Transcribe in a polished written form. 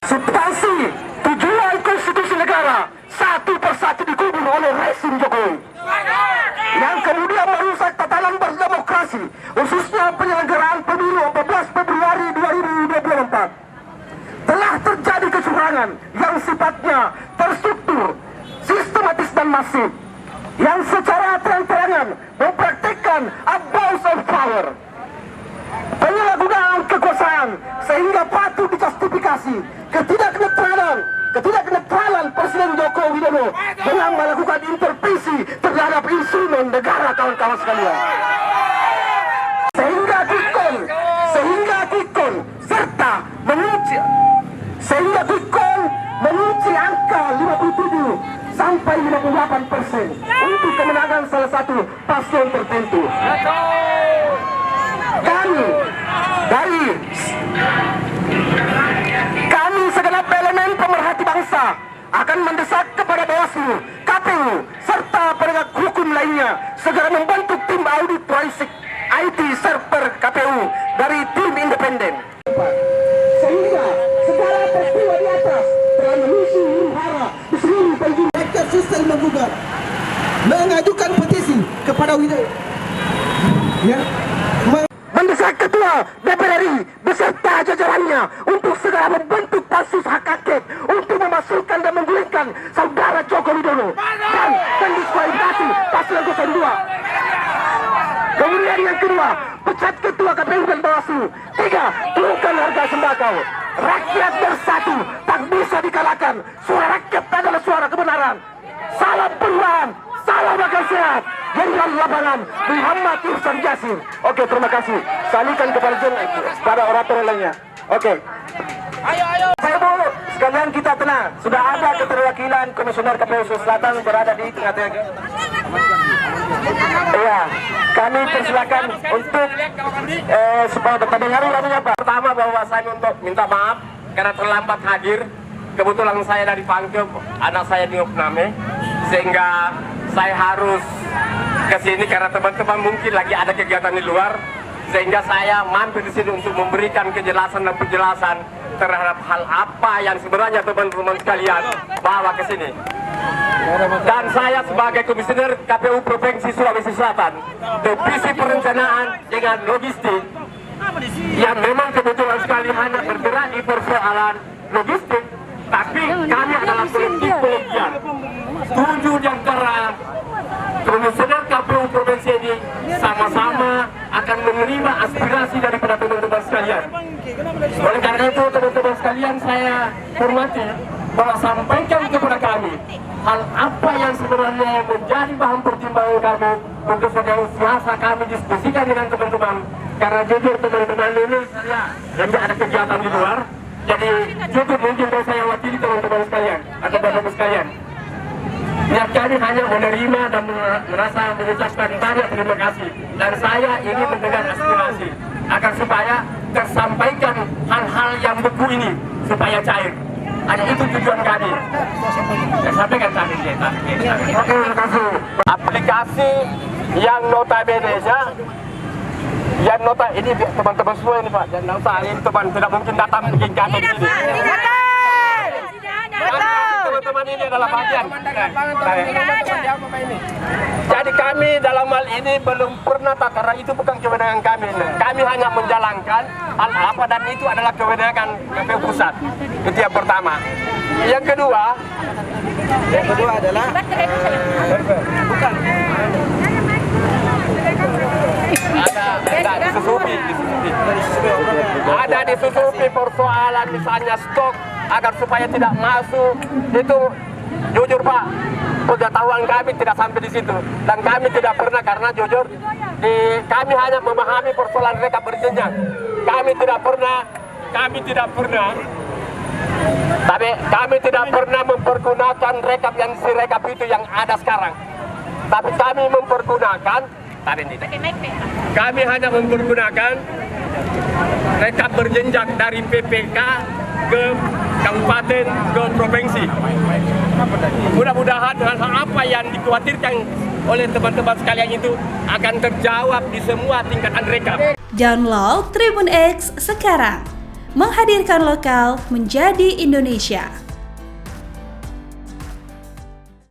Substansi tujuan konstitusi negara satu persatu dikubur oleh rezim Jokowi yang kemudian merusak tatanan berdemokrasi, khususnya penyelenggaraan pemilu 14 Februari 2024. Telah terjadi kecurangan yang sifatnya terstruktur, sistematis dan masif, yang secara terang-terangan mempraktikkan abuse of power, penyalahgunaan kekuasaan sehingga patut dijustifikasi ketidaknetralan Presiden Joko Widodo dengan melakukan intervensi terhadap instrumen negara, kawan-kawan sekalian. Sehingga Quickcon serta mengunci angka 57 sampai 58% untuk kemenangan salah satu paslon tertentu. Kami segenap elemen pemerhati bangsa akan mendesak kepada Bawaslu, KPU, serta penegak hukum lainnya segera membentuk tim audit forensik IT server KPU dari tim independen. Sehingga segala peristiwa di atas telah menusu huru-hara di seluruh penjuru. Sektor sosial menggugat, mengajukan petisi kepada Widodo. Mendesak Ketua DPR RI beserta jajarannya untuk segera membentuk pansus hak angket untuk memasukkan dan menggulingkan saudara Joko Widodo dan mendiskualifikasi paslon 02. Kemudian yang kedua, pecat Ketua KPU dan Bawaslu. 3. Turunkan harga sembako. Rakyat bersatu tak bisa dikalahkan. Suara rakyat adalah suara kebenaran. Salam perubahan, salam akal sehat. Jenderal Lapangan Muhammad Irfan Jasir. Oke, terima kasih. Salihkan kepada orator lainnya. Oke. Ayo. Saya dulu. Sekalian kita tenang. Sudah ada keterwakilan Komisioner KPU Sulawesi Selatan berada di tengah-tengah. Iya, kami persilakan untuk supaya terdengar namanya Pak. Pertama bahwa saya untuk minta maaf karena terlambat hadir. Kebetulan saya dari Pangkep, anak saya di Ngopname, sehingga saya harus ke sini karena teman-teman mungkin lagi ada kegiatan di luar, sehingga saya mampir di sini untuk memberikan kejelasan dan penjelasan terhadap hal apa yang sebenarnya teman-teman sekalian bawa ke sini. Dan saya sebagai Komisioner KPU Provinsi Sulawesi Selatan, Divisi Perencanaan dengan Logistik, yang memang kebetulan sekali hanya bergerak di persoalan logistik, tapi kami adalah kolektif kolegial. 7 di antara Komisioner KPU Provinsi ini sama-sama akan menerima aspirasi daripada teman-teman sekalian. Oleh karena itu teman-teman sekalian, saya hormati bahwa sampaikan kepada kami hal apa yang sebenarnya menjadi bahan pertimbangan kami untuk senantiasa kami diskusikan dengan teman-teman. Karena jujur teman-teman ini saya lagi ada kegiatan di luar, jadi cukup mungkin kalau saya wakili teman-teman sekalian atau bapak-bapak sekalian. Ya, kami hanya menerima dan merasa mengucapkan banyak terima kasih, dan saya ingin mendengar aspirasi agar supaya tersampaikan hal-hal yang beku ini supaya cair. Hanya itu tujuan kami. Saya sampaikan tadi. Oke, terima kasih. Aplikasi yang notabene-nya, yang nota ini teman-teman semua ini Pak, dan saat ini teman tidak mungkin datang bikin kantor ini. Teman-teman ini adalah bagian. Jadi kami dalam hal ini belum pernah, karena itu bukan kewenangan kami. Kami hanya menjalankan hal apa, dan itu adalah kewenangan KPU Pusat. Itu yang pertama. Yang kedua adalah bukan. Ada disusupi persoalan misalnya stok agar supaya tidak masuk. Itu jujur Pak, pengetahuan kami tidak sampai di situ, dan kami tidak pernah, karena jujur kami hanya memahami persoalan rekap berjenjang. Kami tidak pernah mempergunakan rekap yang sirekap itu yang ada sekarang. Tapi kami mempergunakan hanya mempergunakan rekap berjenjang dari PPK ke kabupaten ke provinsi. Mudah-mudahan hal apa yang dikhawatirkan oleh teman-teman sekalian itu akan terjawab di semua tingkatan rekap. Download Tribun X sekarang, menghadirkan lokal menjadi Indonesia.